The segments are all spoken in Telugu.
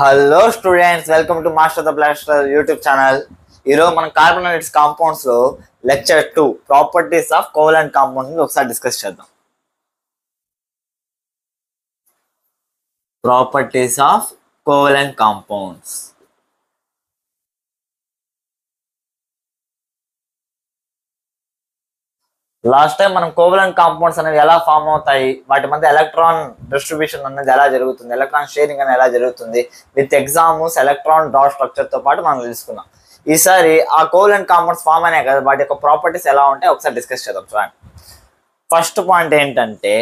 Hello students, welcome to master the blaster YouTube channel. ఈరోజు మనం కార్బోనేటెడ్ కాంపౌండ్స్ లో lecture 2 properties of covalent compounds ఒకసారి డిస్కస్ చేద్దాం. Properties of covalent compounds. Last time మనం కోవలెంట్ కాంపౌండ్స్ అనేవి ఎలా ఫామ్ అవుతాయి, వాటి మధ్య ఎలక్ట్రాన్ డిస్ట్రిబ్యూషన్ అనేది ఎలా జరుగుతుంది, ఎలక్ట్రాన్ షేరింగ్ అనేది ఎలా జరుగుతుంది with examples electron dot structure తో పాటు మనం తెలుసుకున్నాం. ఈసారి ఆ కోవలెంట్ కాంపౌండ్స్ ఫామ్ అయినాయి కదా, వాటి యొక్క ప్రాపర్టీస్ ఎలా ఉంటాయి ఒకసారి డిస్కస్ చేద్దాం. చూడండి, ఫస్ట్ పాయింట్ ఏంటంటే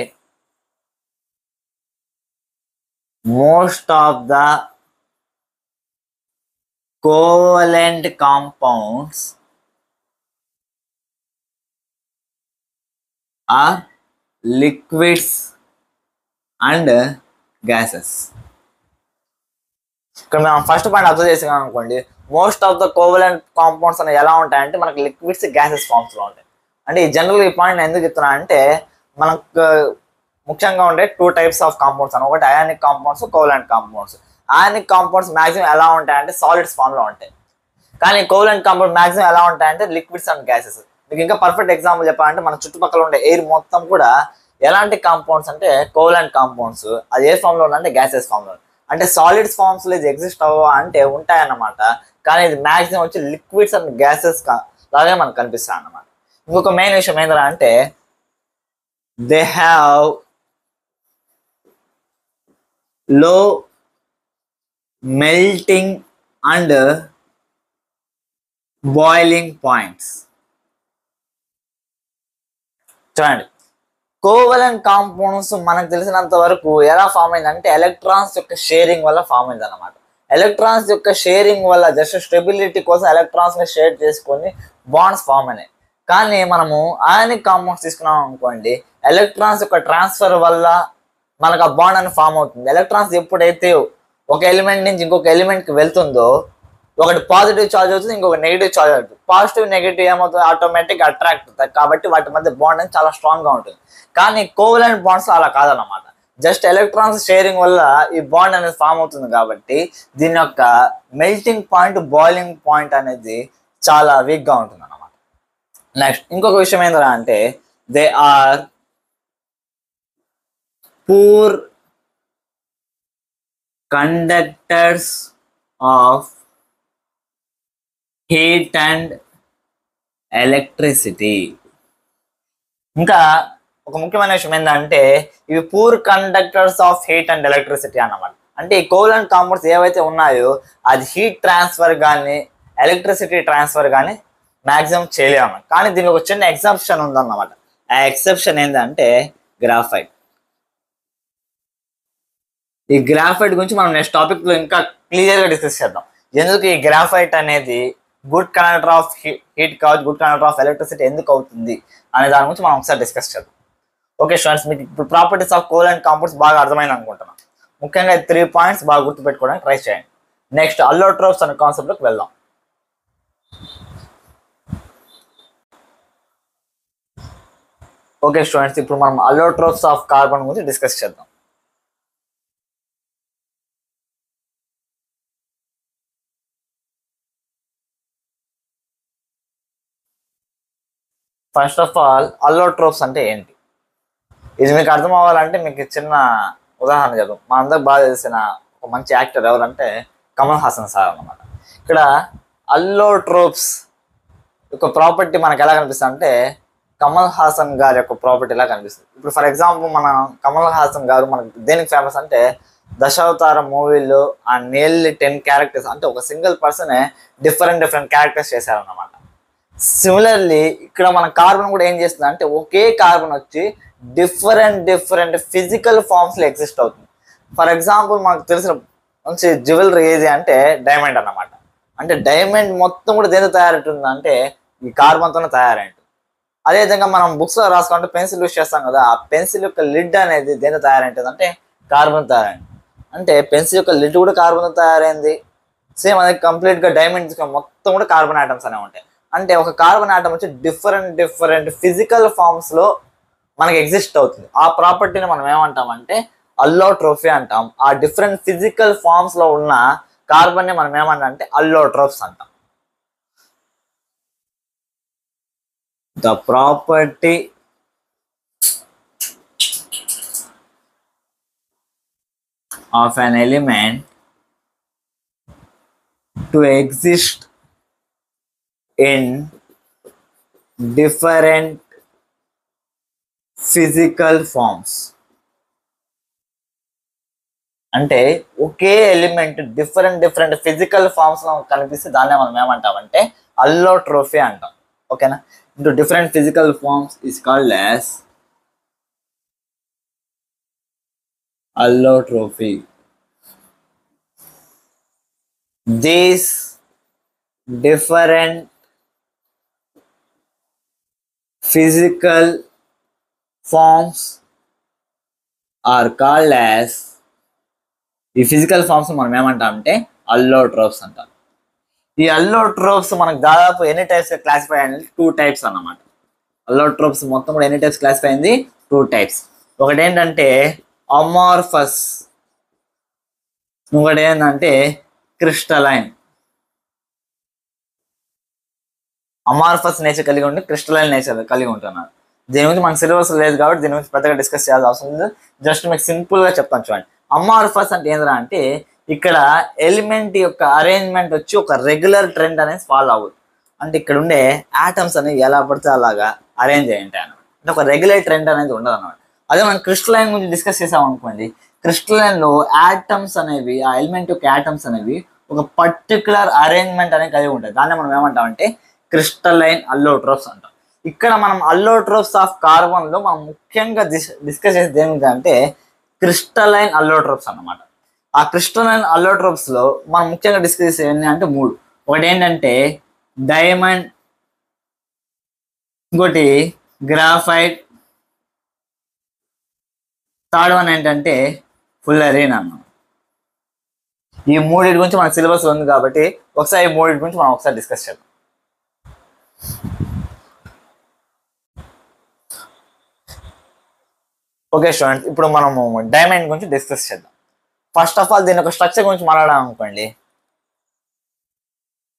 most of the covalent compounds are liquids and gases. ఇక్కడ మనం ఫస్ట్ పాయింట్ అబ్జర్వ్ చేసాం అనుకోండి, most of the covalent compounds అనేవి ఎలా ఉంటాయంటే మనకి లిక్విడ్స్ గ్యాసెస్ ఫామ్స్ లో ఉంటాయి. అంటే ఈ జనరల్ ఈ పాయింట్ ఎందుకు చెప్తున్నా అంటే మనకు ముఖ్యంగా ఉండే 2 టైప్స్ ఆఫ్ కాంపౌండ్స్ అని, ఒకటి ionic compounds, covalent compounds. Ionic compounds maximum ఎలా ఉంటాయంటే సాలిడ్స్ ఫామ్ లో ఉంటాయి, కానీ కోవలెంట్ కాంపౌండ్ మాక్సిమం ఎలా ఉంటాయంటే లిక్విడ్స్ అండ్ గ్యాసెస్. మీకు ఇంకా పర్ఫెక్ట్ ఎగ్జాంపుల్ చెప్పాలంటే మన చుట్టుపక్కల ఉండే ఎయిర్ మొత్తం కూడా ఎలాంటి కాంపౌండ్స్ అంటే కోవలెంట్ కాంపౌండ్స్. అది ఏ ఫామ్ లో ఉందంటే గ్యాసెస్ ఫామ్ లో. అంటే సాలిడ్స్ ఫామ్స్ లో ఇది ఎగ్జిస్ట్ అవ్వ అంటే ఉంటాయన్నమాట, కానీ ఇది మాక్సిమం వచ్చి లిక్విడ్స్ అండ్ గ్యాసెస్ లాగే మనకు కనిపిస్తాయి అన్నమాట. ఇంకొక మెయిన్ విషయం ఏంటంటే అంటే they have low melting and boiling points. చూడండి, కోవలెంట్ కాంపౌండ్స్ మనకు తెలిసినంత వరకు ఎలా ఫామ్ అయిందంటే ఎలక్ట్రాన్స్ యొక్క షేరింగ్ వల్ల ఫామ్ అయింది అనమాట. ఎలక్ట్రాన్స్ యొక్క షేరింగ్ వల్ల జస్ట్ స్టెబిలిటీ కోసం ఎలక్ట్రాన్స్ ని షేర్ చేసుకొని బాండ్స్ ఫామ్ అయినాయి. కానీ మనము అయానిక్ కాంపౌండ్స్ తీసుకున్నాం అనుకోండి, ఎలక్ట్రాన్స్ యొక్క ట్రాన్స్ఫర్ వల్ల మనకు ఆ బాండ్ అని ఫామ్ అవుతుంది. ఎలక్ట్రాన్స్ ఎప్పుడైతే ఒక ఎలిమెంట్ నుంచి ఇంకొక ఎలిమెంట్ కి వెళ్తుందో, ఒకటి పాజిటివ్ చార్జ్ అవుతుంది, ఇంకొక నెగిటివ్ చార్జ్ అవుతుంది. పాజిటివ్ నెగిటివ్ ఏమవుతుంది, ఆటోమేటిక్ అట్రాక్ట్ అవుతాయి, కాబట్టి వాటి మధ్య బాండ్ అనేది చాలా స్ట్రాంగ్ గా ఉంటుంది. కానీ కోవలెంట్ బాండ్స్ అలా కాదన్నమాట. జస్ట్ ఎలక్ట్రాన్స్ షేరింగ్ వల్ల ఈ బాండ్ అనేది ఫామ్ అవుతుంది, కాబట్టి దీని యొక్క మెల్టింగ్ పాయింట్, బాయిలింగ్ పాయింట్ అనేది చాలా వీక్ గా ఉంటుంది అన్నమాట. నెక్స్ట్ ఇంకొక విషయం ఏంటంటే అంటే they are poor conductors of heat and electricity. ఇంకా ఒక ముఖ్యమైన విషయం ఏంటంటే ఇవి poor conductors of heat and electricity అన్నమాట. అంటే ఈ కోవలెంట్ కాంపౌండ్స్ ఏవైతే ఉన్నాయో అది హీట్ ట్రాన్స్ఫర్ కానీ ఎలక్ట్రిసిటీ ట్రాన్స్ఫర్ కానీ మాక్సిమం చేయలేము. కానీ దీనికి ఒక చిన్న ఎక్సెప్షన్ ఉందన్నమాట. ఆ ఎక్సెప్షన్ ఏంటంటే గ్రాఫైట్. ఈ గ్రాఫైట్ గురించి మనం నెక్స్ట్ టాపిక్ లో ఇంకా క్లియర్ గా డిస్కస్ చేద్దాం. ఎందుకు ఈ గ్రాఫైట్ అనేది గుడ్ కండక్టర్ ఆఫ్ హీట్ కావచ్చు, గుడ్ కండక్టర్ ఆఫ్ ఎలక్ట్రిసిటీ ఎందుకు అవుతుంది అనే దాని గురించి మనం ఒకసారి డిస్కస్ చేద్దాం. ఓకే స్టూడెంట్స్, మీకు ఇప్పుడు ప్రాపర్టీస్ ఆఫ్ కోవలెంట్ కాంపౌండ్స్ బాగా అర్థమైంది అనుకుంటున్నాను. ముఖ్యంగా 3 పాయింట్స్ బాగా గుర్తుపెట్టుకోవడానికి ట్రై చేయండి. నెక్స్ట్ అల్లోట్రోప్స్ అనే కాన్సెప్ట్ లోకి వెళ్దాం. ఓకే స్టూడెంట్స్, ఇప్పుడు మనం అల్లోట్రోప్స్ ఆఫ్ కార్బన్ గురించి డిస్కస్ చేద్దాం. ఫస్ట్ ఆఫ్ ఆల్ అల్లోట్రోప్స్ అంటే ఏంటి, ఇది మీకు అర్థం అవ్వాలంటే మీకు చిన్న ఉదాహరణ చెప్తాం. మా అందరికి బాగా తెలిసిన ఒక మంచి యాక్టర్ ఎవరంటే కమల్ హాసన్ సార్ అన్నమాట. ఇక్కడ అల్లోట్రోప్స్ యొక్క ప్రాపర్టీ మనకు ఎలా కనిపిస్తుంది అంటే కమల్ హాసన్ గారి యొక్క ప్రాపర్టీ ఎలా కనిపిస్తుంది. ఇప్పుడు ఫర్ ఎగ్జాంపుల్ మన కమల్ హాసన్ గారు మనకు దేనికి ఫేమస్ అంటే దశావతారం మూవీలో ఆ నియర్లీ 10 క్యారెక్టర్స్, అంటే ఒక సింగిల్ పర్సనే డిఫరెంట్ క్యారెక్టర్స్ చేశారన్నమాట. సిమిలర్లీ ఇక్కడ మన కార్బన్ కూడా ఏం చేస్తుంది అంటే ఒకే కార్బన్ వచ్చి డిఫరెంట్ ఫిజికల్ ఫార్మ్స్ లో ఎగ్జిస్ట్ అవుతుంది. ఫర్ ఎగ్జాంపుల్ మనకు తెలిసిన మంచి జ్యువెలరీ ఏది అంటే డైమండ్ అన్నమాట. అంటే డైమండ్ మొత్తం కూడా దేనితో తయారైంటుంది అంటే ఈ కార్బన్ తోనే తయారైంటుంది. అదేవిధంగా మనం బుక్స్ లో రాసుకుంటే పెన్సిల్ యూస్ చేస్తాం కదా, ఆ పెన్సిల్ యొక్క లిడ్ అనేది దేనితో తయారైంటుంది అంటే కార్బన్ తయారైంది. అంటే పెన్సిల్ యొక్క లిడ్ కూడా కార్బన్ తో తయారైంది. సేమ్ అదే కంప్లీట్ గా డైమండ్స్ మొత్తం కూడా కార్బన్ ఆటమ్స్ అనేవి ఉంటాయి. అంటే ఒక కార్బన్ ఆటమ్ వచ్చి డిఫరెంట్ ఫిజికల్ ఫార్మ్స్ లో మనకి ఎగ్జిస్ట్ అవుతుంది. ఆ ప్రాపర్టీని మనం ఏమంటామంటే అల్లోట్రోఫీ అంటాం. ఆ డిఫరెంట్ ఫిజికల్ ఫార్మ్స్ లో ఉన్న కార్బన్ ని మనం ఏమన్నా అంటే అల్లోట్రోఫ్స్ అంటాం. The property of an element to exist in different physical forms. అంటే ఒకే ఎలిమెంట్ డిఫరెంట్ ఫిజికల్ ఫార్మ్స్ లో కనిపిస్తే దాన్నే మనం ఏమంటామంటే అల్లోట్రోఫీ అంటాం. ఓకేనా? Into different physical forms is called as allotrophy. These different physical forms are called as, ఈ ఫిజికల్ ఫార్మ్స్ మనం ఏమంటామంటే అల్లోట్రోఫ్స్ అంటాం. ఈ అల్లోట్రోఫ్స్ మనకు దాదాపు ఎన్ని టైప్స్ క్లాసిఫై అయింది? 2 టైప్స్ అన్నమాట. అల్లోట్రోఫ్స్ మొత్తం కూడా ఎన్ని టైప్స్ క్లాసిఫై అయింది? 2 టైప్స్. ఒకటి ఏంటంటే అమార్ఫస్, ఇంకొకటి ఏంటంటే క్రిస్టలైన్. అమార్ఫస్ నేచర్ కలిగి ఉండి క్రిస్టలైన్ నేచర్ కలిగి ఉంటున్నారు. దీని గురించి మనకు సిలబస్ లేదు కాబట్టి దీని గురించి పెద్దగా డిస్కస్ చేయాల్సిన అవసరం లేదు. జస్ట్ మీకు సింపుల్ గా చెప్తాను చూడండి. అమార్ఫస్ అంటే ఏంద్రా అంటే ఇక్కడ ఎలిమెంట్ యొక్క అరేంజ్మెంట్ వచ్చి ఒక రెగ్యులర్ ట్రెండ్ అనేది ఫాలో అవ్వదు. అంటే ఇక్కడ ఉండే ఆటమ్స్ అనేవి ఎలా పడితే అలాగా అరేంజ్ అయ్యి ఉంటాయి అన్నమాట. అంటే ఒక రెగ్యులర్ ట్రెండ్ అనేది ఉండదు అన్నమాట. అదే మనం క్రిస్టలైన్ గురించి డిస్కస్ చేసాం అనుకోండి, క్రిస్టలైన్ లో ఆటమ్స్ అనేవి, ఆ ఎలిమెంట్ యొక్క ఆటమ్స్ అనేవి ఒక పర్టికులర్ అరేంజ్మెంట్ అనేది కలిగి ఉంటాయి. దాన్ని మనం ఏమంటామంటే క్రిస్టలైన్ అల్లోట్రోఫ్స్ అంటాం. ఇక్కడ మనం అల్లోట్రోఫ్స్ ఆఫ్ కార్బన్ లో మనం ముఖ్యంగా డిస్కస్ చేసేది ఏంటంటే క్రిస్టలైన్ అల్లోట్రోఫ్స్ అన్నమాట. ఆ క్రిస్టలైన్ అల్లోట్రోఫ్స్ లో మనం ముఖ్యంగా డిస్కస్ చేసేది ఏంటి అంటే 3. ఒకటి ఏంటంటే డైమండ్, ఇంకోటి గ్రాఫైట్, థర్డ్ వన్ ఏంటంటే ఫుల్లరీన్ అన్నమాట. ఈ 3 గురించి మన సిలబస్ ఉంది కాబట్టి ఒకసారి ఈ 3 గురించి మనం ఒకసారి డిస్కస్ చేద్దాం. ఓకే స్టూడెంట్స్, ఇప్పుడు మనము డైమండ్ గురించి డిస్కస్ చేద్దాం. ఫస్ట్ ఆఫ్ ఆల్ దీని యొక్క స్ట్రక్చర్ గురించి మాట్లాడాం అనుకోండి.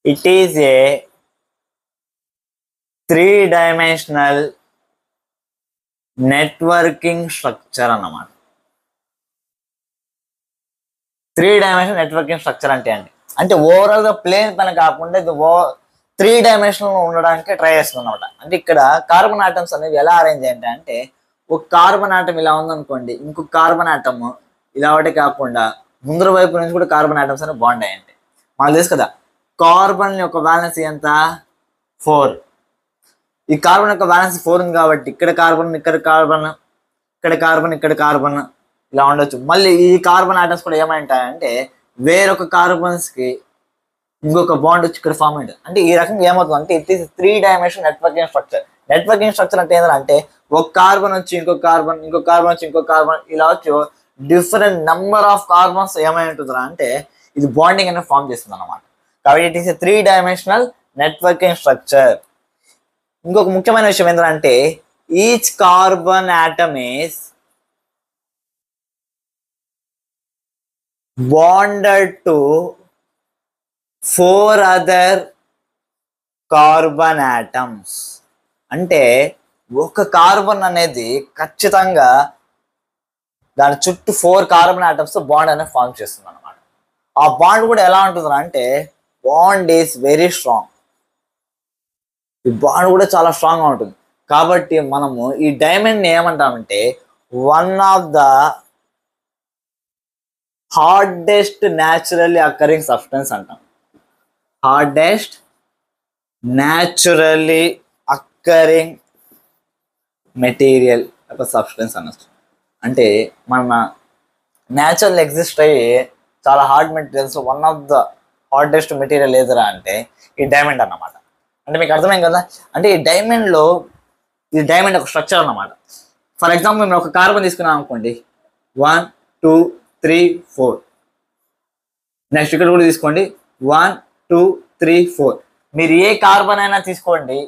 It is a 3-dimensional networking structure అన్నమాట. 3-dimensional నెట్వర్కింగ్ స్ట్రక్చర్ అంటే అంటే ఓవరాల్ గా ప్లేన్ పైన కాకుండా ఇది 3-dimensional ఉండడానికి ట్రై చేస్తుంది అనమాట. అంటే ఇక్కడ కార్బన్ ఆటమ్స్ అనేవి ఎలా అరేంజ్ అయ్యాయి అంటే ఒక కార్బన్ ఆటమ్ ఇలా ఉందనుకోండి, ఇంకొక కార్బన్ ఆటమ్ ఇలా ఒకటి కాకుండా ముందర వైపు నుంచి కూడా కార్బన్ ఆటమ్స్ అనేవి బాండ్ అయ్యాయి. మనకు తెలుసు కదా కార్బన్ యొక్క బ్యాలెన్స్ ఎంత? 4. ఈ కార్బన్ యొక్క బ్యాలెన్స్ 4 ఉంది కాబట్టి ఇక్కడ కార్బన్, ఇక్కడ కార్బన్, ఇక్కడ కార్బన్, ఇక్కడ కార్బన్ ఇలా ఉండొచ్చు. మళ్ళీ ఈ కార్బన్ ఆటమ్స్ కూడా ఏమంటాయంటే వేరొక కార్బన్స్ కి ఇంకొక బాండ్ వచ్చి ఇక్కడ ఫార్మ్ అయ్యింది. అంటే ఈ రకంగా ఏమవుతుంది అంటే it is 3-dimensional networking structure. Networking structure అంటే ఏంటంటే ఒక కార్బన్ వచ్చి ఇంకొక కార్బన్, ఇంకొక కార్బన్ వచ్చి ఇంకొక కార్బన్ ఇలా వచ్చి డిఫరెంట్ నెంబర్ ఆఫ్ కార్బన్స్ ఏమై ఉంటుందా అంటే ఇది బాండింగ్ అనేది ఫార్మ్ చేస్తుంది అనమాట. కాబట్టి it is 3-dimensional networking structure. ఇంకొక ముఖ్యమైన విషయం ఏంటంటే each carbon atom is bonded to 4 other carbon atoms. అంటే ఒక కార్బన్ అనేది ఖచ్చితంగా దాని చుట్టూ 4 కార్బన్ ఆటమ్స్ బాండ్ అనేది ఫార్మ్ చేస్తుంది అనమాట. ఆ బాండ్ కూడా ఎలా ఉంటుంది అంటే బాండ్ ఈస్ వెరీ స్ట్రాంగ్. ఈ బాండ్ కూడా చాలా స్ట్రాంగ్ గా ఉంటుంది. కాబట్టి మనము ఈ డైమండ్ ని ఏమంటామంటే one of the hardest naturally occurring substance అంటాం. హార్డెస్ట్ న్యాచురల్లీ అకరింగ్ మెటీరియల్ ఒక సబ్స్టెన్స్ అనొచ్చు. అంటే మన న్యాచురల్ ఎగ్జిస్ట్ అయ్యి చాలా hard materials one of the hardest material ఏదరా అంటే ఈ డైమండ్ అన్నమాట. అంటే మీకు అర్థమైంది కదా. అంటే ఈ డైమండ్లో ఇది డైమండ్ ఒక స్ట్రక్చర్ అన్నమాట. ఫర్ ఎగ్జాంపుల్ మేము ఒక కార్బన్ తీసుకున్నాం అనుకోండి, 1 2 3 4. నెక్స్ట్ ఇక్కడ కూడా తీసుకోండి 1 2 3 4. మీరు ఏ కార్బన్ అయినా తీసుకోండి,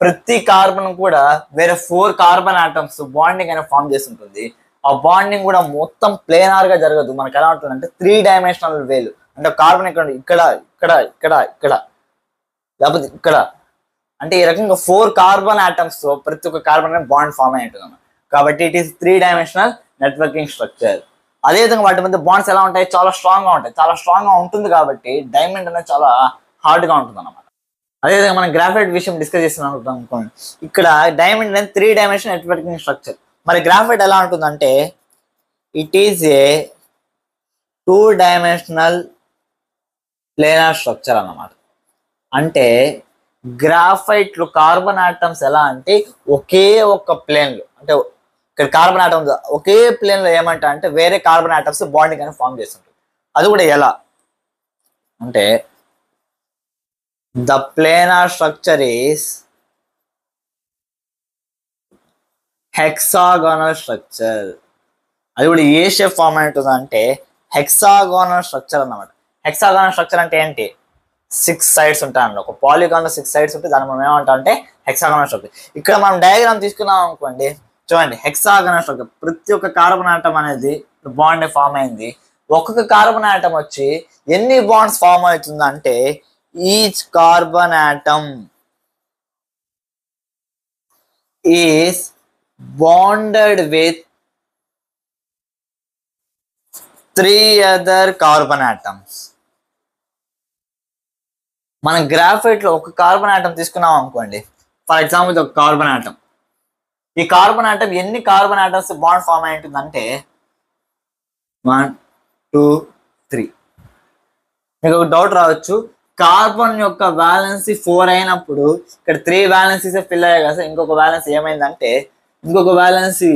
ప్రతి కార్బన్ కూడా వేరే 4 కార్బన్ ఆటమ్స్ బాండింగ్ అయినా ఫామ్ చేస్తుంటుంది. ఆ బాండింగ్ కూడా మొత్తం ప్లేనార్ గా జరగదు. మనకి ఎలా ఉంటుందంటే 3 డైమెన్షనల్ వేలు, అంటే కార్బన్ ఇక్కడ ఇక్కడ ఇక్కడ ఇక్కడ ఇక్కడ లేకపోతే ఇక్కడ, అంటే ఈ రకంగా 4 కార్బన్ ఆటమ్స్ తో ప్రతి ఒక్క కార్బన్ బాండ్ ఫామ్ అయి ఉంటుంది. కాబట్టి it is 3 dimensional networking structure. అదేవిధంగా వాటి మధ్య బాండ్స్ ఎలా ఉంటాయి, చాలా స్ట్రాంగ్ గా ఉంటాయి. చాలా స్ట్రాంగ్ గా ఉంటుంది కాబట్టి డైమండ్ అనేది చాలా హార్డ్ గా ఉంటుంది అన్నమాట. అదేవిధంగా మనం గ్రాఫైట్ విషయం డిస్కస్ చేస్తున్నాం అనుకోండి. ఇక్కడ డైమండ్ అనేది 3 డైమెన్షనల్ నెట్వర్కింగ్ స్ట్రక్చర్. మరి గ్రాఫైట్ ఎలా ఉంటుందంటే it is a 2 dimensional planar structure అన్నమాట. అంటే గ్రాఫైట్ లో కార్బన్ ఆటమ్స్ ఎలా అంటే ఒకే ఒక్క ప్లేన్ లో, అంటే ఇక్కడ కార్బన్ ఆటమ్స్ ఒకే ప్లేన్ లో ఏమంటా అంటే వేరే కార్బన్ ఆటమ్స్ బాండింగ్ అని ఫామ్ చేస్తుంటాయి. అది కూడా ఎలా అంటే the planar structure is hexagonal structure. అది కూడా ఏ షేప్ ఫామ్ అవుతుంది అంటే హెక్సాగోనల్ స్ట్రక్చర్ అన్నమాట. హెక్సాగోనల్ స్ట్రక్చర్ అంటే ఏంటి, 6 సైడ్స్ ఉంటాయి అన్నమాట. ఒక పాలిగాన్ లో 6 సైడ్స్ ఉంటే దాన్ని మనం ఏమంటాం అంటే హెక్సాగోనల్ స్ట్రక్చర్. ఇక్కడ మనం డయాగ్రామ్ తీసుకున్నాం అనుకోండి, చూడండి హెక్సాగోనల్ స్ట్రక్చర్. ప్రతి ఒక్క కార్బన్ ఆటం అనేది బాండ్ ఫామ్ అయింది. ఒక్కొక్క కార్బన్ ఆటం వచ్చి ఎన్ని బాండ్స్ ఫామ్ అవుతుందంటే each carbon atom is bonded with 3 other carbon atoms. మనం గ్రాఫైట్ లో ఒక కార్బన్ ఆటం తీసుకున్నాం అనుకోండి, ఫర్ ఎగ్జాంపుల్ ఒక కార్బన్ ఆటం. ఈ కార్బన్ ఆటం ఎన్ని కార్బన్ ఆటమ్స్ బాండ్ ఫామ్ అయి ఉంటుందంటే 1 2 3. మీకు ఒక డౌట్ రావచ్చు, కార్బన్ యొక్క వ్యాలెన్సీ 4 అయినప్పుడు ఇక్కడ 3 వ్యాలెన్సీస్ ఫిల్ అయ్యాయి కదా, ఇంకొక వ్యాలెన్సీ ఏమైందంటే ఇంకొక వ్యాలెన్సీ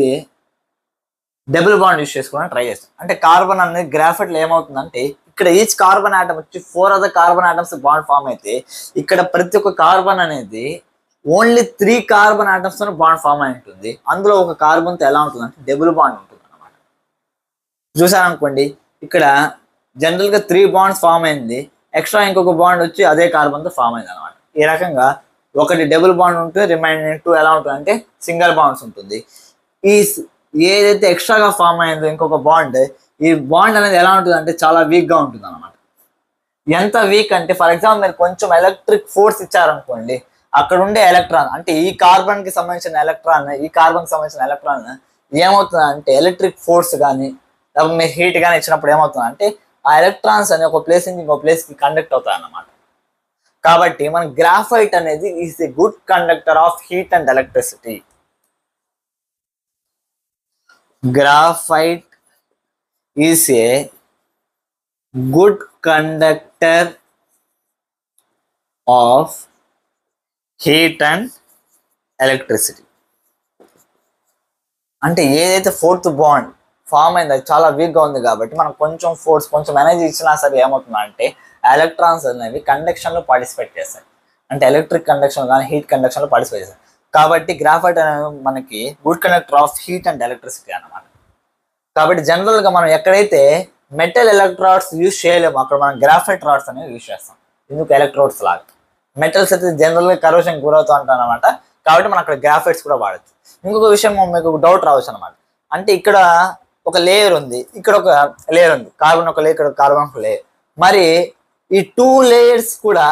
డబుల్ బాండ్ యూస్ చేసుకోవడానికి ట్రై చేస్తాం. అంటే కార్బన్ అనేది గ్రాఫైట్ లో ఏమవుతుందంటే ఇక్కడ ఈచ్ కార్బన్ ఆటం వచ్చి 4 other carbon atoms bond form అయితే ఇక్కడ ప్రతి ఒక్క కార్బన్ అనేది ఓన్లీ 3 కార్బన్ ఆటమ్స్ తో బాండ్ ఫామ్ అయి ఉంటుంది. అందులో ఒక కార్బన్ తో ఎలా ఉంటుంది అంటే డబుల్ బాండ్ ఉంటుంది అనమాట. చూసారనుకోండి ఇక్కడ జనరల్ గా 3 బాండ్స్ ఫామ్ అయింది, ఎక్స్ట్రా ఇంకొక బాండ్ వచ్చి అదే కార్బన్ తో ఫామ్ అయింది అనమాట. ఈ రకంగా ఒకటి డబుల్ బాండ్ ఉంటుంది, రిమైనింగ్ 2 ఎలా ఉంటుంది అంటే సింగిల్ బాండ్స్ ఉంటుంది. ఈ ఏదైతే ఎక్స్ట్రాగా ఫామ్ అయిందో ఇంకొక బాండ్, ఈ బాండ్ అనేది ఎలా ఉంటుంది అంటే చాలా వీక్ గా ఉంటుంది అనమాట. ఎంత వీక్ అంటే ఫర్ ఎగ్జాంపుల్ మీరు కొంచెం ఎలక్ట్రిక్ ఫోర్స్ ఇచ్చారనుకోండి, అక్కడ ఉండే ఎలక్ట్రాన్ అంటే ఈ కార్బన్ కి సంబంధించిన ఎలక్ట్రాన్ ఈ కార్బన్ కి సంబంధించిన ఎలక్ట్రాన్ ఏమవుతుంది అంటే ఎలక్ట్రిక్ ఫోర్స్ కానీ లేకపోతే మీరు హీట్ కానీ ఇచ్చినప్పుడు ఏమవుతుంది అంటే ఆ ఎలక్ట్రాన్స్ అనే ఒక ప్లేస్ నుంచి ఇంకో ప్లేస్ కి కండక్ట్ అవుతాయి అన్నమాట. కాబట్టి మన గ్రాఫైట్ అనేది is a good conductor of heat and electricity. Graphite is a good conductor of heat and electricity. అంటే ఏదైతే 4th బాండ్ ఫామ్ అయింది అది చాలా వీక్ గా ఉంది కాబట్టి మనం కొంచెం ఫోర్స్ కొంచెం ఎనర్జీ ఇచ్చినా సరే ఏమవుతుందంటే ఎలక్ట్రాన్స్ అనేవి కండక్షన్ లో పార్టిసిపేట్ చేస్తాయి. అంటే ఎలక్ట్రిక్ కండక్షన్ కానీ హీట్ కండక్షన్ లో పార్టిసిపేట్ చేస్తాయి. కాబట్టి గ్రాఫైట్ అనేది మనకి good conductor of heat and electricity అన్నమాట. కాబట్టి జనరల్ గా మనం ఎక్కడైతే మెటల్ ఎలక్ట్రోడ్స్ యూజ్ చేయలేము అక్కడ మనం గ్రాఫైట్ రాడ్స్ అనేవి యూజ్ చేస్తాం. ఎందుకు ఎలక్ట్రోడ్స్ లాగా మెటల్స్ అయితే జనరల్ గా కరోషన్ గురవుతూ ఉంటాయి అనమాట. కాబట్టి మనం అక్కడ గ్రాఫైట్స్ కూడా వాడచ్చు. ఇంకొక విషయం మీకు డౌట్ రావచ్చు అనమాట, అంటే ఇక్కడ ఒక లేయర్ ఉంది, ఇక్కడ ఒక లేయర్ ఉంది, కార్బన్ ఒక లేయర్, ఇక్కడ కార్బన్ ఒక లేయర్. మరి ఈ 2 లేయర్స్ కూడా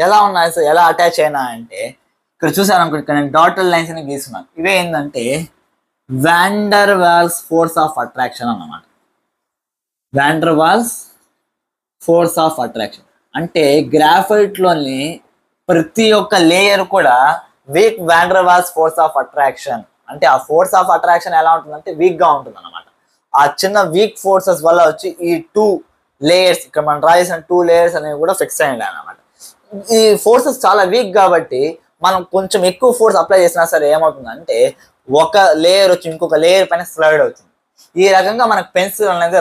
ఎలా ఉన్నాయి, సో ఎలా అటాచ్ అయినా అంటే ఇక్కడ చూసాను అనుకో, ఇక్కడ నేను డాటెడ్ లైన్స్ అని గీస్తున్నాను. ఇవే ఏంటంటే van der Waals force of attraction అన్నమాట. Van der Waals force of attraction అంటే గ్రాఫైట్ లోని ప్రతి ఒక్క లేయర్ కూడా weak van der Waals force of attraction. అంటే ఆ ఫోర్స్ ఆఫ్ అట్రాక్షన్ ఎలా ఉంటుందంటే వీక్ గా ఉంటుంది అనమాట. ఆ చిన్న వీక్ ఫోర్సెస్ వల్ల వచ్చి ఈ 2 లేయర్స్ ఇక్కడ మనం డ్రా చేసిన 2 లేయర్స్ అనేవి కూడా ఫిక్స్ అయ్యాయి అనమాట. ఈ ఫోర్సెస్ చాలా వీక్ కాబట్టి మనం కొంచెం ఎక్కువ ఫోర్స్ అప్లై చేసినా సరే ఏమవుతుందంటే ఒక లేయర్ వచ్చి ఇంకొక లేయర్ పైన స్లైడ్ అవుతుంది. ఈ రకంగా మనకు పెన్సిల్ అనేది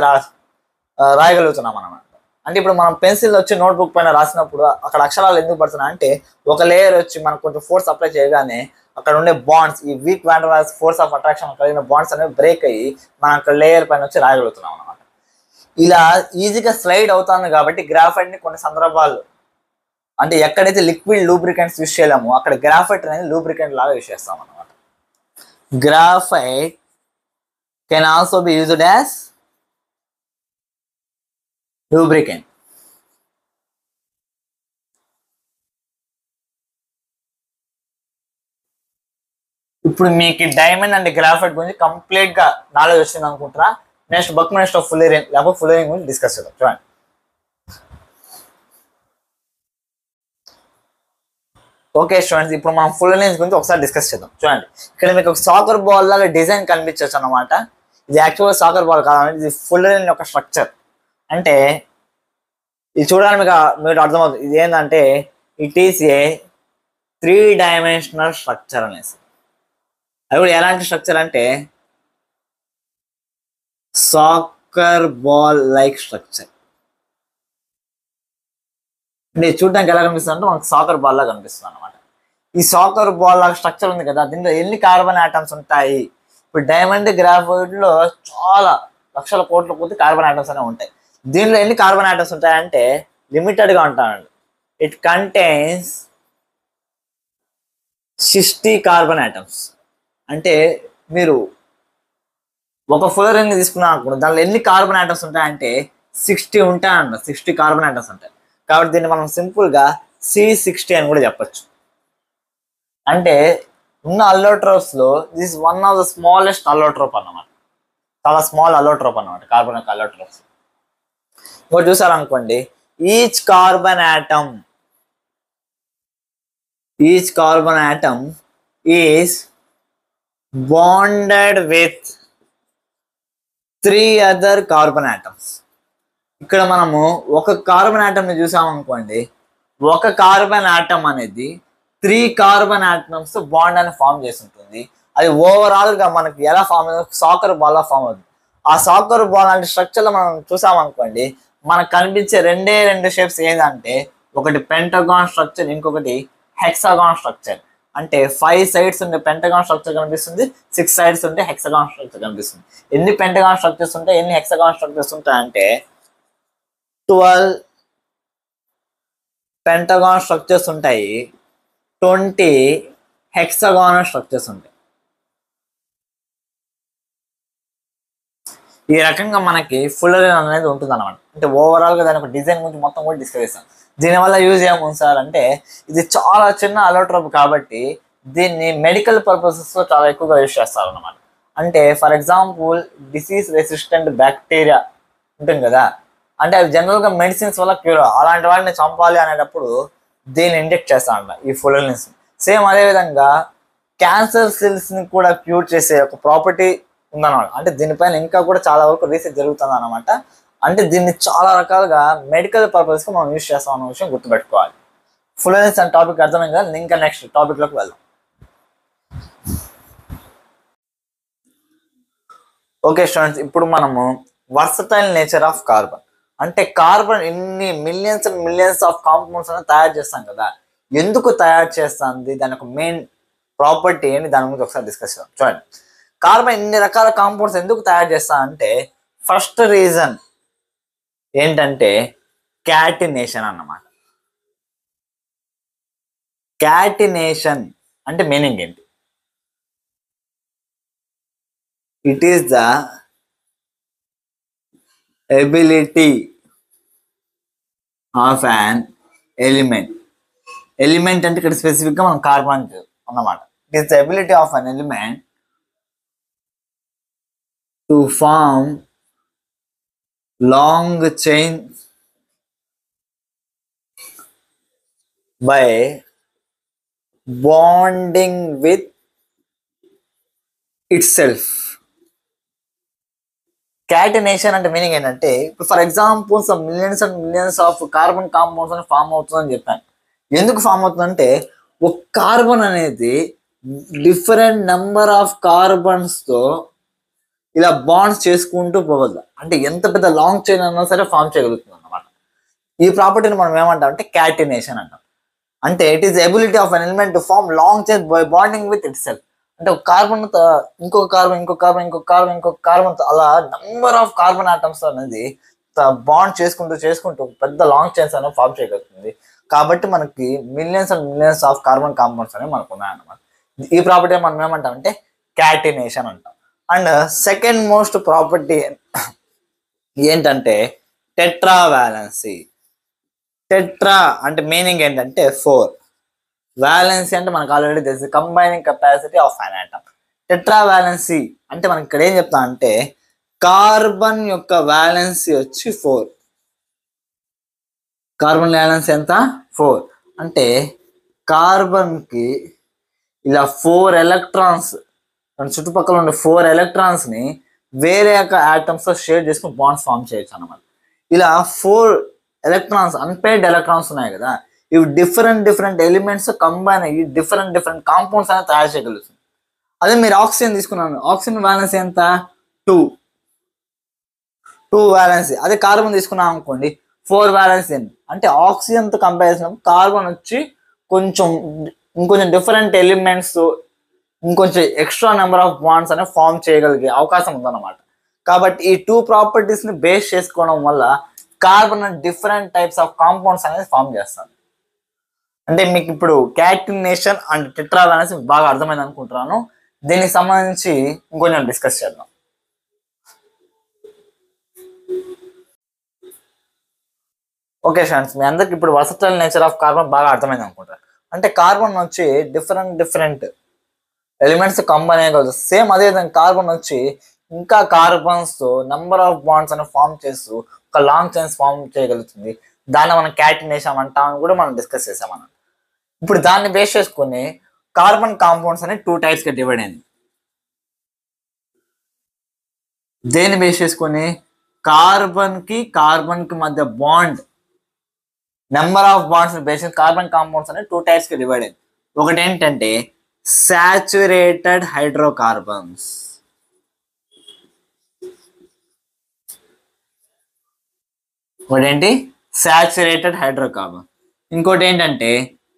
రాయగలుగుతున్నాం అనమాట. అంటే ఇప్పుడు మనం పెన్సిల్ వచ్చి నోట్బుక్ పైన రాసినప్పుడు అక్కడ అక్షరాలు ఎందుకు పడుతున్నాయి అంటే ఒక లేయర్ వచ్చి మనకు కొంచెం ఫోర్స్ అప్లై చేయగానే అక్కడ ఉండే బాండ్స్ ఈ weak van der Waals force of attraction కలిగిన బాండ్స్ అనేవి బ్రేక్ అయ్యి మనం అక్కడ లేయర్ పైన వచ్చి రాయగలుగుతున్నాం అనమాట. ఇలా ఈజీగా స్లైడ్ అవుతుంది కాబట్టి గ్రాఫైట్ ని కొన్ని సందర్భాలు అంటే ఎక్కడైతే లిక్విడ్ లూబ్రికెంట్స్ యూస్ చేయలేమో అక్కడ గ్రాఫైట్ అనేది లూబ్రికెంట్ లాగా యూస్ చేస్తాం అనమాట. Graphite can also be used as lubricant. ఇప్పుడు మీకు డైమండ్ అండ్ గ్రాఫైట్ గురించి కంప్లీట్ గా నాలెడ్జ్ వచ్చింది అనుకుంటారా? నెక్స్ట్ బక్మన్ ఫుల్లరింగ్ లేకపోతే ఫుల్లరింగ్ గురించి డిస్కస్ చేద్దాం. చూడండి, ఓకే స్టూడెంట్స్, ఇప్పుడు మనం ఫుల్లరింగ్ గురించి ఒకసారి డిస్కస్ చేద్దాం. చూడండి, ఇక్కడ మీకు ఒక సాకర్ బాల్ లాగా డిజైన్ కనిపించవచ్చు అనమాట. ఇది యాక్చువల్గా సాకర్ బాల్ కాదండి, ఇది ఫుల్లరింగ్ యొక్క స్ట్రక్చర్. అంటే ఇది చూడడానికి మీకు అర్థమవుతుంది. ఇది ఏంటంటే it is a 3 dimensional structure అనేసి. అది కూడా ఎలాంటి స్ట్రక్చర్ అంటే సాకర్ బాల్ లైక్ స్ట్రక్చర్. అంటే చూడడానికి ఎలా కనిపిస్తుంది అంటే మనకు సాకర్ బాల్ లాగా కనిపిస్తుంది అనమాట. ఈ సాకర్ బాల్ లాగా స్ట్రక్చర్ ఉంది కదా, దీంట్లో ఎన్ని కార్బన్ ఆటమ్స్ ఉంటాయి? ఇప్పుడు డైమండ్ గ్రాఫైట్ లో చాలా లక్షల కోట్ల కొద్ది కార్బన్ ఆటమ్స్ అనేవి ఉంటాయి. దీనిలో ఎన్ని కార్బన్ ఆటమ్స్ ఉంటాయంటే లిమిటెడ్ గా ఉంటాయండి. It contains 60 carbon atoms. అంటే మీరు ఒక ఫ్లోరిన్ తీసుకున్నాం అనుకోండి, దానిలో ఎన్ని కార్బన్ ఆటమ్స్ ఉంటాయంటే 60 ఉంటాయంట. 60 కార్బన్ ఆటమ్స్ ఉంటాయి. కాబట్టి దీన్ని మనం సింపుల్ గా C60 అని కూడా చెప్పచ్చు. అంటే ఉన్న అల్లోట్రోప్స్ లో this one of the smallest allotrope అన్నమాట. చాలా స్మాల్ అల్లోట్రోప్ అన్నమాట కార్బన్ యొక్క అల్లోట్రోప్స్. ఇంకోటి చూసారనుకోండి, each carbon atom is bonded with 3 other carbon atoms. ఇక్కడ మనము ఒక కార్బన్ ఆటమ్ ని చూసామనుకోండి, ఒక కార్బన్ ఆటమ్ అనేది 3 కార్బన్ ఆటమ్స్ బాండ్ అని ఫామ్ చేసి ఉంటుంది. అది ఓవరాల్ గా మనకి ఎలా ఫామ్ అవుతుంది? సాకర్ బాల్ లా ఫామ్ అవుతుంది. ఆ సాకర్ బాల్ అంటే స్ట్రక్చర్ లో మనం చూసామనుకోండి, మనకు కనిపించే రెండు షేప్స్ ఏంటంటే ఒకటి పెంటగాన్ స్ట్రక్చర్, ఇంకొకటి హెక్సాగాన్ స్ట్రక్చర్. అంటే 5 సైడ్స్ ఉండే పెంటగాన్ స్ట్రక్చర్ కనిపిస్తుంది, 6 సైడ్స్ ఉంటే హెక్సాగాన్ స్ట్రక్చర్ కనిపిస్తుంది. ఎన్ని పెంటగాన్ స్ట్రక్చర్స్ ఉంటాయి, ఎన్ని హెక్సాగాన్ స్ట్రక్చర్స్ ఉంటాయి అంటే 12 పెంటగాన్ స్ట్రక్చర్స్ ఉంటాయి, 20 హెక్సాగానల్ స్ట్రక్చర్స్ ఉంటాయి. ఈ రకంగా మనకి ఫుల్లరింగ్ అనేది ఉంటుంది అనమాట. అంటే ఓవరాల్ గా దాని ఒక డిజైన్ గురించి మొత్తం కూడా డిస్కస్ చేస్తాం. దీనివల్ల యూజ్ ఏముంది సార్ అంటే, ఇది చాలా చిన్న అలోట్రోప్ కాబట్టి దీన్ని మెడికల్ పర్పసెస్ లో చాలా ఎక్కువగా యూజ్ చేస్తారు అనమాట. అంటే for example disease resistant bacteria ఉంటుంది కదా, అంటే అవి జనరల్ గా మెడిసిన్స్ వల్ల క్యూర్, అలాంటి వాటిని చంపాలి అనేటప్పుడు దీన్ని ఇంజెక్ట్ చేస్తానంట ఈ ఫుల్లరిన్స్. సేమ్ అదే విధంగా క్యాన్సర్ సెల్స్ ని కూడా క్యూర్ చేసే ఒక ప్రాపర్టీ ఉందన్నమాట. అంటే దీనిపైన ఇంకా కూడా చాలా వరకు రీసెర్చ్ జరుగుతుంది అనమాట. అంటే దీన్ని చాలా రకాలుగా మెడికల్ పర్పస్ కి మనం యూజ్ చేస్తాం అన్న విషయం గుర్తుపెట్టుకోవాలి. ఫుల్లరిన్స్ అనే టాపిక్ అర్థమైంది కదా, ఇంకా నెక్స్ట్ టాపిక్ లోకి వెళ్దాం. ఓకే స్టూడెంట్స్, ఇప్పుడు మనము వర్సటైల్ నేచర్ ఆఫ్ కార్బన్, అంటే కార్బన్ ఇన్ని millions and millions of compounds అనేది తయారు చేస్తాం కదా, ఎందుకు తయారు చేస్తుంది, దాని ఒక మెయిన్ ప్రాపర్టీ ఏంటి, దాని గురించి ఒకసారి డిస్కస్ చేద్దాం. చూడండి, కార్బన్ ఇన్ని రకాల కాంపౌండ్స్ ఎందుకు తయారు చేస్తా అంటే ఫస్ట్ రీజన్ ఏంటంటే క్యాటినేషన్ అన్నమాట. క్యాటినేషన్ అంటే మీనింగ్ ఏంటి? It is the ability of an element. Element అంటే ఇక్కడ స్పెసిఫిక్ గా మనం కార్బన్ అన్నమాట. It is the ability of an element to form long chains by bonding with itself. Catenation అంటే మీనింగ్ ఏంటంటే, ఇప్పుడు for example some millions and millions of carbon compounds అని ఫామ్ అవుతుందని చెప్పాను. ఎందుకు ఫామ్ అవుతుందంటే ఒక కార్బన్ అనేది డిఫరెంట్ నెంబర్ ఆఫ్ కార్బన్స్ తో ఇలా బాండ్స్ చేసుకుంటూ పోవద్దు. అంటే ఎంత పెద్ద లాంగ్ చైన్ అన్నా సరే ఫామ్ చేయగలుగుతుంది అన్నమాట. ఈ ప్రాపర్టీని మనం ఏమంటాం అంటే క్యాటినేషన్ అంటాం. అంటే it is ability of an element to form long chain by bonding with itself. అంటే ఒక కార్బన్ ఇంకొక కార్బన్ ఇంకొక కార్బన్ ఇంకొక కార్బన్ ఇంకొక కార్బన్ అలా నెంబర్ ఆఫ్ కార్బన్ ఆటమ్స్ అనేది బాండ్ చేసుకుంటూ చేసుకుంటూ పెద్ద లాంగ్ చైన్స్ అనేవి ఫార్మ్ చేయగలుగుతుంది. కాబట్టి మనకి millions and millions of carbon compounds అనేవి మనకు ఉన్నాయన్నమాట. ఈ ప్రాపర్టీ మనం ఏమంటాం అంటే క్యాటినేషన్ అంటాం. అండ్ సెకండ్ మోస్ట్ ప్రాపర్టీ ఏంటంటే టెట్రా వ్యాలెన్సీ. టెట్రా అంటే మీనింగ్ ఏంటంటే 4. వ్యాలెన్సీ అంటే మనకు ఆల్రెడీ తెలిసి combining capacity of an atom. Tetra valency అంటే మనకి ఇక్కడ ఏం చెప్తా అంటే కార్బన్ యొక్క వ్యాలెన్సీ వచ్చి 4. కార్బన్ వ్యాలెన్సీ ఎంత? 4. అంటే కార్బన్కి ఇలా 4 ఎలక్ట్రాన్స్, చుట్టుపక్కల ఉండే 4 ఎలక్ట్రాన్స్ని వేరే యొక్క ఆటమ్స్తో షేర్ చేసుకుని బాండ్స్ ఫామ్ చేయొచ్చు అనమాట. ఇలా 4 ఎలక్ట్రాన్స్, అన్పేర్డ్ ఎలక్ట్రాన్స్ ఉన్నాయి కదా, ఇవి డిఫరెంట్ ఎలిమెంట్స్ కంబైన్ అయ్యి డిఫరెంట్ కాంపౌండ్స్ అనేది తయారు చేయగలుగుతుంది. అదే మీరు ఆక్సిజన్ తీసుకున్నాను, ఆక్సిజన్ వ్యాలెన్సీ ఎంత? 2 వ్యాలెన్సీ. అదే కార్బన్ తీసుకున్నాం అనుకోండి 4 వ్యాలెన్సీ. అంటే ఆక్సిజన్తో కంపేర్ చేసినప్పుడు కార్బన్ వచ్చి ఇంకొంచెం డిఫరెంట్ ఎలిమెంట్స్, ఇంకొంచెం ఎక్స్ట్రా నెంబర్ ఆఫ్ బాండ్స్ అనేవి ఫామ్ చేయగలిగే అవకాశం ఉందన్నమాట. కాబట్టి ఈ 2 ప్రాపర్టీస్ని బేస్ చేసుకోవడం వల్ల carbon different types of compounds అనేది ఫామ్ చేస్తారు. అంటే మీకు ఇప్పుడు క్యాటినేషన్ అండ్ టెట్రా వ్యాలెన్సీ బాగా అర్థమైంది అనుకుంటున్నాను. దీనికి సంబంధించి ఇంకొంచెం డిస్కస్ చేద్దాం. ఓకే ఫ్రెండ్స్, మీ అందరికి ఇప్పుడు వర్సటైల్ నేచర్ ఆఫ్ కార్బన్ బాగా అర్థమైంది అనుకుంటారు. అంటే కార్బన్ వచ్చి డిఫరెంట్ ఎలిమెంట్స్ కంబైన్ అయ్యగలదు. సేమ్ అదే విధంగా కార్బన్ వచ్చి ఇంకా కార్బన్స్తో నెంబర్ ఆఫ్ బాండ్స్ అని ఫామ్ చేస్తూ ఒక లాంగ్ చైన్స్ ఫామ్ చేయగలుగుతుంది. దాన్ని మనం క్యాటినేషన్ అంటామని కూడా మనం డిస్కస్ చేసామన్నమాట. ఇప్పుడు దాన్ని బేస్ చేసుకుని కార్బన్ కాంపౌండ్స్ అనేవి 2 టైప్స్గా డివైడ్ అయింది. దేన్ని బేస్ చేసుకుని? కార్బన్కి మధ్య bond, number of wands base carbon compounds అనేవి 2 టైప్స్గా డివైడ్ అయింది. ఒకటి ఏంటంటే సాచురేటెడ్ హైడ్రోకార్బన్స్, ఒకటేంటి సాచురేటెడ్ హైడ్రోకార్బన్, ఇంకోటి ఏంటంటే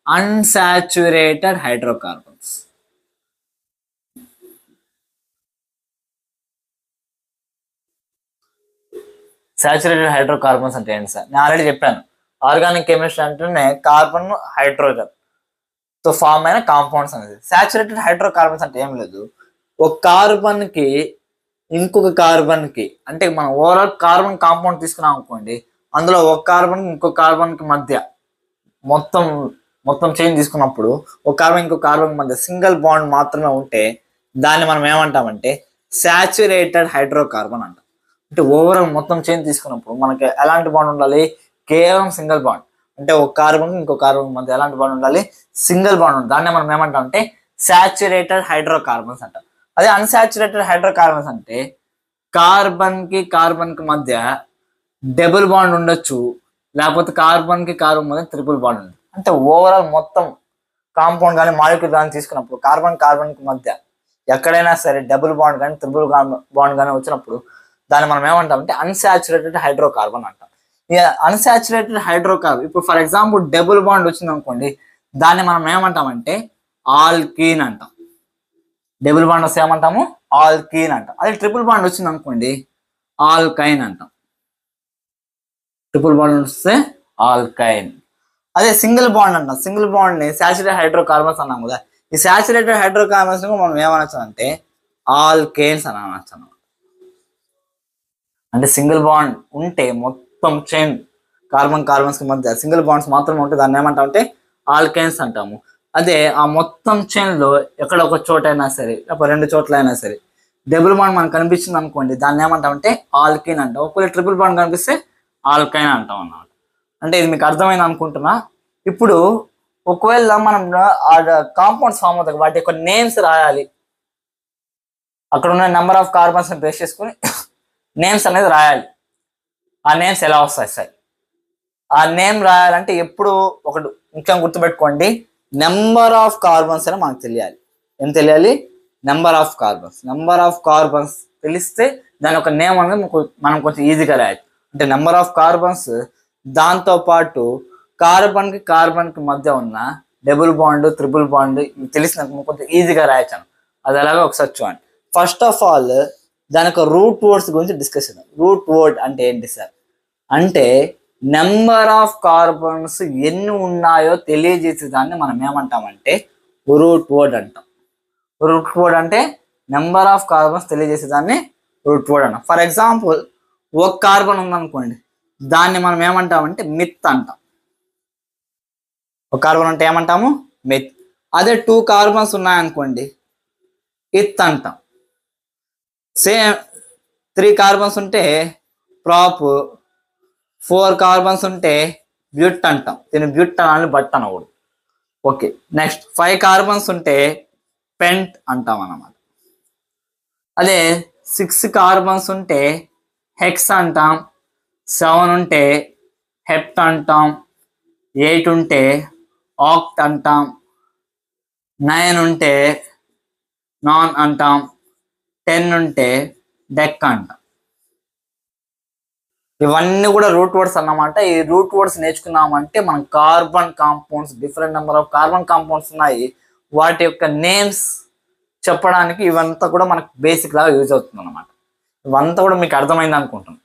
అన్సాచురేటెడ్ హైడ్రోకార్బన్స్. సాచురేటెడ్ హైడ్రోకార్బన్స్ అంటే ఏంటి సార్? నేను ఆల్రెడీ చెప్పాను, ఆర్గానిక్ కెమిస్ట్రీ అంటేనే కార్బన్ హైడ్రోజన్ తో ఫామ్ అయిన కాంపౌండ్స్ అనేది. సాచురేటెడ్ హైడ్రోకార్బన్స్ అంటే ఏం లేదు, ఒక కార్బన్కి ఇంకొక కార్బన్కి, అంటే మనం ఓవరాల్ కార్బన్ కాంపౌండ్ తీసుకున్నాం అనుకోండి, అందులో ఒక కార్బన్ ఇంకొక కార్బన్కి మధ్య మొత్తం చైన్ తీసుకున్నప్పుడు ఒక కార్బన్ ఇంకొక కార్బన్ మధ్య సింగిల్ బాండ్ మాత్రమే ఉంటే దాన్ని మనం ఏమంటామంటే సాచురేటెడ్ హైడ్రోకార్బన్ అంటాం. అంటే ఓవరాల్ మొత్తం చైన్ తీసుకున్నప్పుడు మనకి ఎలాంటి బాండ్ ఉండాలి? కేవలం సింగిల్ బాండ్. అంటే ఒక కార్బన్ ఇంకో కార్బన్ మధ్య ఎలాంటి బాండ్ ఉండాలి? సింగిల్ బాండ్ ఉండాలి. దాన్ని మనం ఏమంటాం అంటే సాచురేటెడ్ హైడ్రోకార్బన్స్ అంటాం. అదే అన్సాచురేటెడ్ హైడ్రోకార్బన్స్ అంటే కార్బన్కి మధ్య డబుల్ బాండ్ ఉండొచ్చు, లేకపోతే కార్బన్కి కార్బన్ మధ్య ట్రిపుల్ బాండ్ ఉంది. అంటే ఓవరాల్ మొత్తం కాంపౌండ్ కానీ మాలిక్యూల్ కానీ తీసుకున్నప్పుడు కార్బన్కి మధ్య ఎక్కడైనా సరే డబుల్ బాండ్ కానీ ట్రిపుల్ బాండ్ కానీ వచ్చినప్పుడు దాన్ని మనం ఏమంటామంటే అన్సాచురేటెడ్ హైడ్రోకార్బన్ అంటాం. ఇక అన్సాచురేటెడ్ హైడ్రోకార్బన్ ఇప్పుడు ఫర్ ఎగ్జాంపుల్ డబుల్ బాండ్ వచ్చింది అనుకోండి, దాన్ని మనం ఏమంటామంటే ఆల్కీన్ అంటాం. డబుల్ బాండ్ వస్తే ఏమంటాము? ఆల్కీన్ అంటాం. అదే ట్రిపుల్ బాండ్ వచ్చింది అనుకోండి ఆల్కైన్ అంటాం. ట్రిపుల్ బాండ్ వస్తే ఆల్కైన్. అదే సింగిల్ బాండ్ అంటాం. సింగిల్ బాండ్ని సాచురేటెడ్ హైడ్రోకార్బన్స్ అన్నాం కదా, ఈ సాచురేటెడ్ హైడ్రోకార్బన్స్ మనం ఏమనొచ్చు అంటే ఆల్కేన్స్ అని అనొచ్చు అన్నమాట. అంటే సింగిల్ బాండ్ ఉంటే మొత్తం చైన్ కార్బన్స్కి మధ్య సింగిల్ బాండ్స్ మాత్రమే ఉంటే దాన్ని ఏమంటాం అంటే ఆల్కేన్స్ అంటాము. అదే ఆ మొత్తం చైన్లో ఎక్కడ ఒక చోట అయినా సరే, లేకపోతే 2 చోట్ల అయినా సరే డబుల్ బాండ్ మనకు కనిపించింది అనుకోండి, దాన్ని ఏమంటామంటే ఆల్కీన్ అంటాం. ఒకవేళ ట్రిపుల్ బాండ్ కనిపిస్తే ఆల్కైన్ అంటాం అన్నమాట. అంటే ఇది మీకు అర్థమైంది అనుకుంటున్నా. ఇప్పుడు ఒకవేళ మనం ఆ కాంపౌండ్స్ ఫామ్ అవుతాయి, వాటి యొక్క నేమ్స్ రాయాలి. అక్కడ ఉన్న నెంబర్ ఆఫ్ కార్బన్స్ బేస్ చేసుకుని నేమ్స్ అనేది రాయాలి. ఆ నేమ్స్ ఎలా వస్తాయి సార్? ఆ నేమ్ రాయాలంటే ఎప్పుడు ఒకటి ముఖ్యంగా గుర్తుపెట్టుకోండి, నెంబర్ ఆఫ్ కార్బన్స్ అని మనకు తెలియాలి. ఏం తెలియాలి? నెంబర్ ఆఫ్ కార్బన్స్ తెలిస్తే దాని ఒక నేమ్ అనేది మనం కొంచెం ఈజీగా రాయచ్చు. అంటే నెంబర్ ఆఫ్ కార్బన్స్, దాంతోపాటు కార్బన్కి మధ్య ఉన్న డబుల్ బాండ్ ట్రిపుల్ బాండ్ తెలిసిన కొంచెం ఈజీగా రాయచ్చాను. అది ఎలాగో ఒకసారి చూడండి. ఫస్ట్ ఆఫ్ ఆల్ దాని యొక్క రూట్ వర్డ్స్ గురించి డిస్కస్ చేద్దాం. రూట్ వర్డ్ అంటే ఏంటి సార్? అంటే నెంబర్ ఆఫ్ కార్బన్స్ ఎన్ని ఉన్నాయో తెలియజేసే దాన్ని మనం ఏమంటామంటే రూట్ వర్డ్ అంటాం. రూట్ వర్డ్ అంటే నెంబర్ ఆఫ్ కార్బన్స్ తెలియజేసేదాన్ని రూట్ వర్డ్ అన్నాం. ఫర్ ఎగ్జాంపుల్ ఒక కార్బన్ ఉందనుకోండి, దాన్ని మనం ఏమంటామంటే మిత్ అంటాం. ఒక కార్బన్ అంటే ఏమంటాము? మిత్. అదే 2 కార్బన్స్ ఉన్నాయనుకోండి, ఇత్ అంటాం. సేమ్ 3 కార్బన్స్ ఉంటే ప్రాప్, 4 కార్బన్స్ ఉంటే బ్యూట్ అంటాం. దీన్ని బ్యూట్ అనాలి, బట్ అనకూడదు. ఓకే, నెక్స్ట్ 5 కార్బన్స్ ఉంటే పెంట్ అంటాం అన్నమాట. అదే 6 కార్బన్స్ ఉంటే హెక్స్ అంటాం, 7 ఉంటే హెప్ట్ అంటాం, 8 ఉంటే ఆక్ట్ అంటాం, 9 ఉంటే నాన్ అంటాం, 10 ఉంటే డెక్ అంటాం. ఇవన్నీ కూడా రూట్ వర్డ్స్ అన్నమాట. ఈ రూట్ వర్డ్స్ నేర్చుకున్నామంటే మనం carbon compounds, different number of carbon compounds ఉన్నాయి, వాటి యొక్క నేమ్స్ చెప్పడానికి ఇవంతా కూడా మనకు బేసిక్ లాగా యూజ్ అవుతుంది అన్నమాట. ఇవంతా కూడా మీకు అర్థమైంది అనుకుంటున్నాను.